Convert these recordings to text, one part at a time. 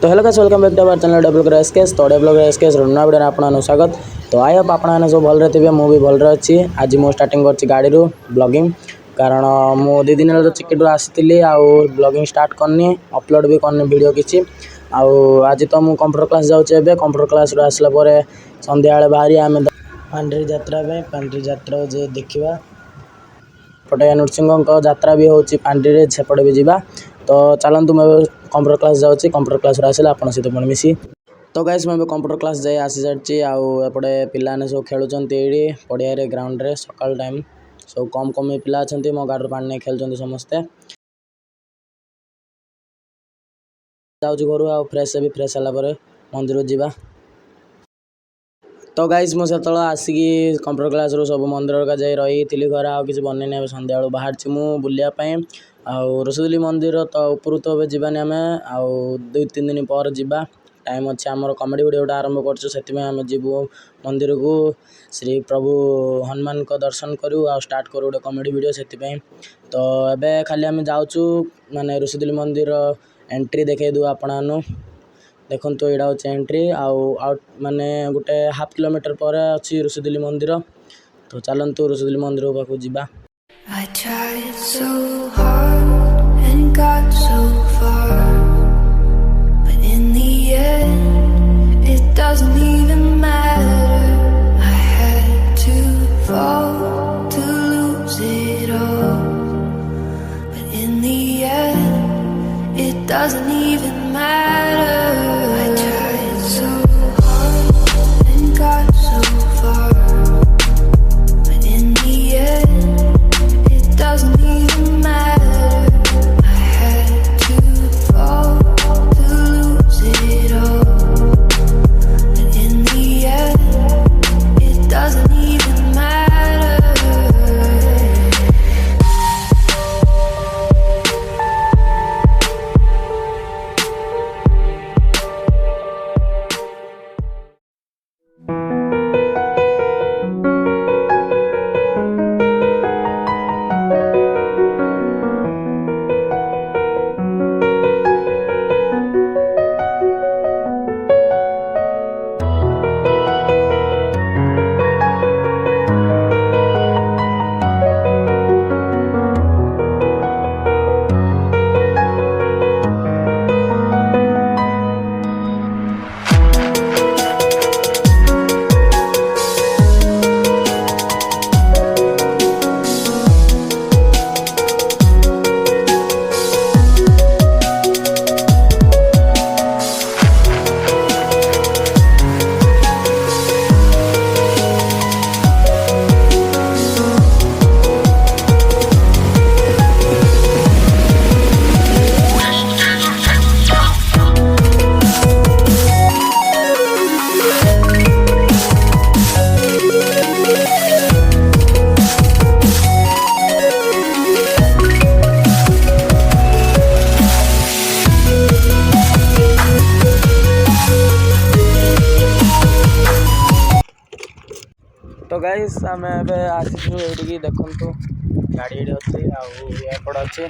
तो hello guys welcome back to our channel developer SKS. तो developer SKS नुआ video आपन स्वागत। तो आई होप आपने सब भल थे मुझे भल अच्छी। आज मुझे स्टार्टिंग कर गाड़ी रू ब्लॉगिंग कारण मु 2 दिन तो चिकेट आसी आउ ब्लॉगिंग स्टार्ट करनी अपलोड भी करनी वीडियो किसी आज तो मुझे कंप्यूटर क्लास जाऊँचे। कंप्यूटर क्लास रू आसला संध्या बाहरी आम पांड्री जात्रा पांड्री जात्रा जे देखा पटे नृसिंह जात्रा भी हो पांड्री सेपटे भी जावा। तो चलतु मैं कंप्यूटर क्लास जाऊँगी। कंप्यूटर क्लास आसला आप सहित पुणी मिसी तो गाइस मैं कंप्यूटर क्लास जाए आसी सारी आउटे पाने सब खेलुंट ये पड़िया ग्राउंड रे सकाल टाइम सब कम कम पिला अच्छा मो गाड़ी पानी नहीं खेलुंट समस्ते जाऊँ घर आ फ्रेश भी फ्रेश है मंदिर जावा। तो गाइस मुझे आसिक कंप्यूटर क्लास रू सब मंदिर का जाए रही थी घर आ किसी बनने सन्ध्या बेलू बाहर बुलायापी रसोदली मंदिर तो ऊपर तो जावानी आम आउ 2-3 दिन पर जा टाइम अच्छे आमर कमेडी वीडियो आरंभ कर जीवु मंदिर को श्री प्रभु हनुमान को दर्शन करूँ आ स्टार्ट करूँ गोटे कमेडी वीडियो से। तो एबे खाली आम जाऊँ माने रसोदली मंदिर एंट्री देखे दू आपण देखो तो यहाँ हूँ एंट्री आउट माने गोटे हाफ किलोमीटर पर अच्छी रसोदली मंदिर। तो चलतु रसोदली मंदिर पाक जा। I tried so hard and got so far, but in the end, it doesn't even matter. I had to fall to lose it all, but in the end, it doesn't even matter. I tried so hard and got so far, but in the end, doesn't even matter. I had to fall to lose it all, but in the end, it doesn't even matter. तो guys आम आसीचु ये देखु गाड़ी ये अच्छे out अच्छे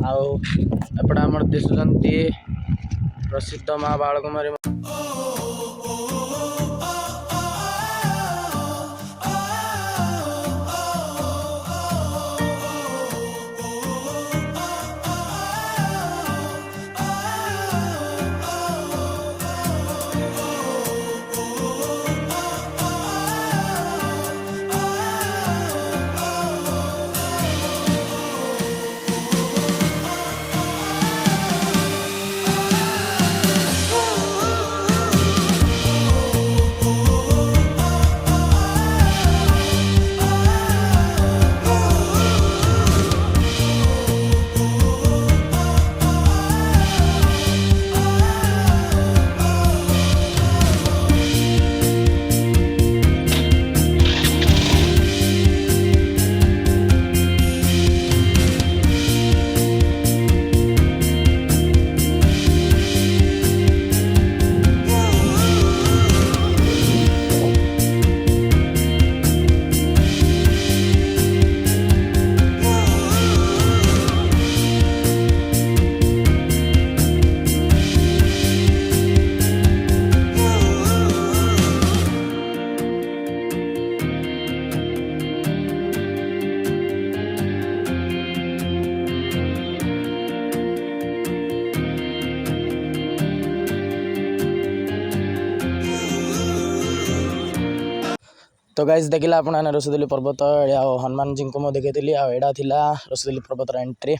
out आम दिशुंट प्रसिद्ध माँ बालकुमारी। तो गाइज देखिला आपण रसोदली पर्वत हनुमान जी को देखी आड़ा थिला रसोदली पर्वतर एंट्री।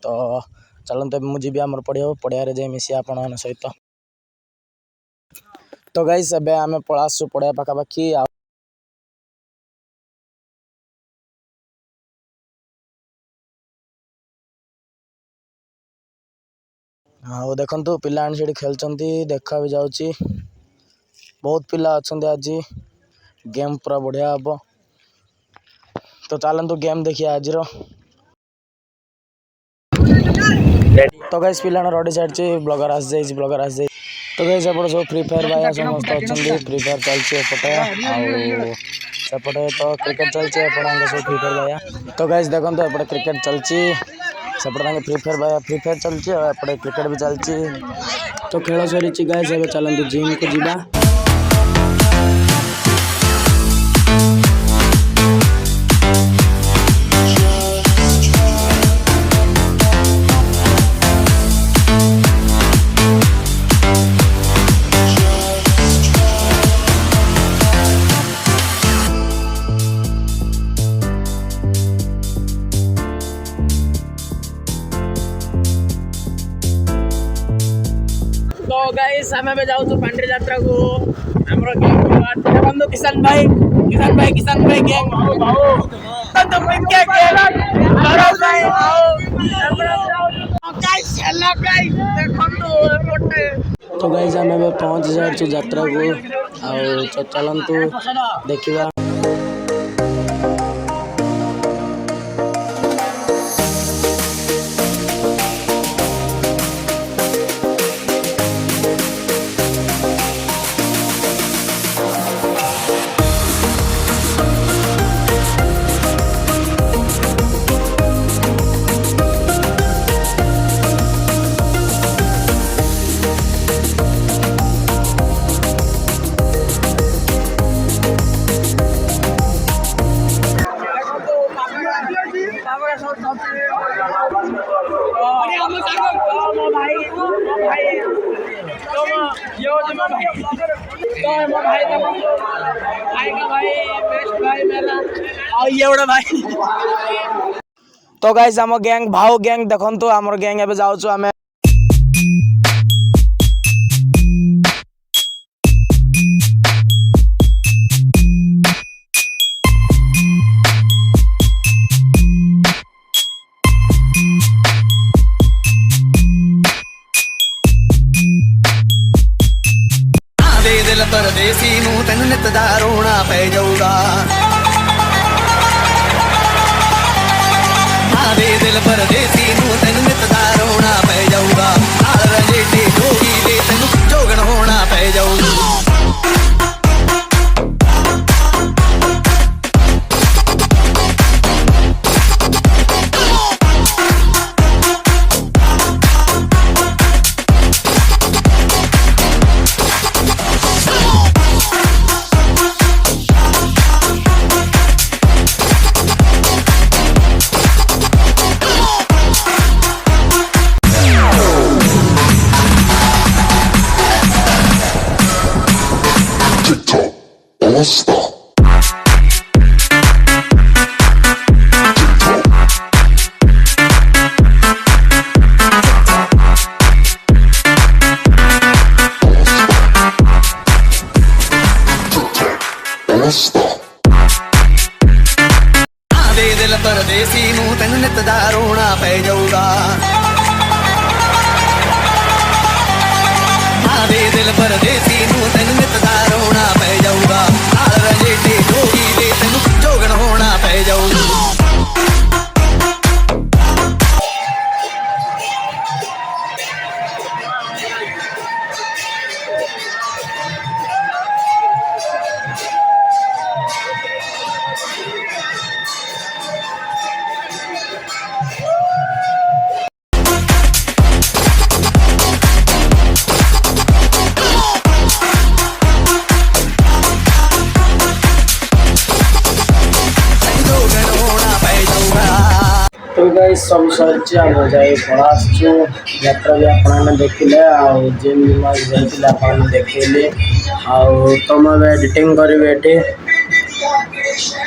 तो चलते मुझे आमर पड़िया जाए मिसी आपण सहित। तो गाइज एबे आम पलासु पड़िया पाखापाखि हाँ देखु पिला से खेलुंट देखा भी जाऊँगी बहुत पिला अच्छा आज गेम पूरा बढ़िया हम। तो चलतु गेम देखिए आज तो गाइस पिला रडी सारी ब्लगर आस जाए ब्लगर आस जाए। तो गाइस एपटे सब फ्री फायर भाई समस्त अच्छा फ्री फायर चलती एपटे आउटे तो क्रिकेट चलती एपटे सब फ्री फायर भाया। तो गाइस देखो एपटे क्रिकेट चलती सेपटे फ्री फायर भाया फ्री फायर चलती एपटे क्रिकेट भी चलती। तो खेल सरी गाइस एबे चलतु जिम को जिबा। तो गाइस आम जाऊँ पांड्री यात्रा को आमर किसान भाई गैंग तो गाइस आम पहुँच सारी यात्रा को चलतु देखा। तो गाइस आम गैंग भाव गैंग देखु आमर गैंग एबे जाउछु आमे दिल परदेसी नू तेन नित दा रोना पै जाऊगा। दिल परदेसी नू तेन नित दा रोना पै जाऊगा। नाल रजेटी जोगी दे तेन जोगन होना पै जाऊगा। दिल परदेसी नू तेन नित दा रोना पै जाऊगा। दिल परदेसी नू तेन नित दा रोना पै जाऊगा। नाल रजेटी जोगी दे तेन जोगन होना पै जाऊगा। तो गाइस सब सरी आम जाए पलासु यात्रा भी आपने देखिले जिम भी देखिले देखली तो मैं एडिटिंग करी।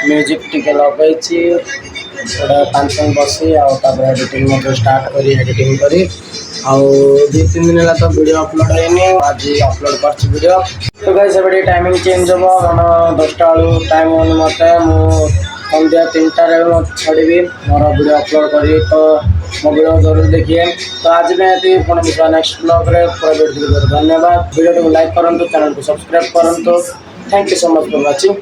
म्यूजिक टिके लगे गोटे 5 मिनट बसी एडिटिंग स्टार्ट करी एडिटिंग करी आउ 2-3 दिन है तो वीडियो अपलोड है आज अपलोड कर वीडियो। तो गाइस एबे टाइमिंग चेंज हम मन 10टा बेलू टाइम होनी मत संध्या 3टार छाड़ी मोर वीडियो अपलोड करी तो मो वीडियो जरूर देखिए। तो आज मैं पुणी मिसा नेक्स्ट ब्लॉग रे पूरा वीडियो धन्यवाद। वीडियो को लाइक करूँ चैनल को सब्सक्राइब करूँ। Thank you so much for watching.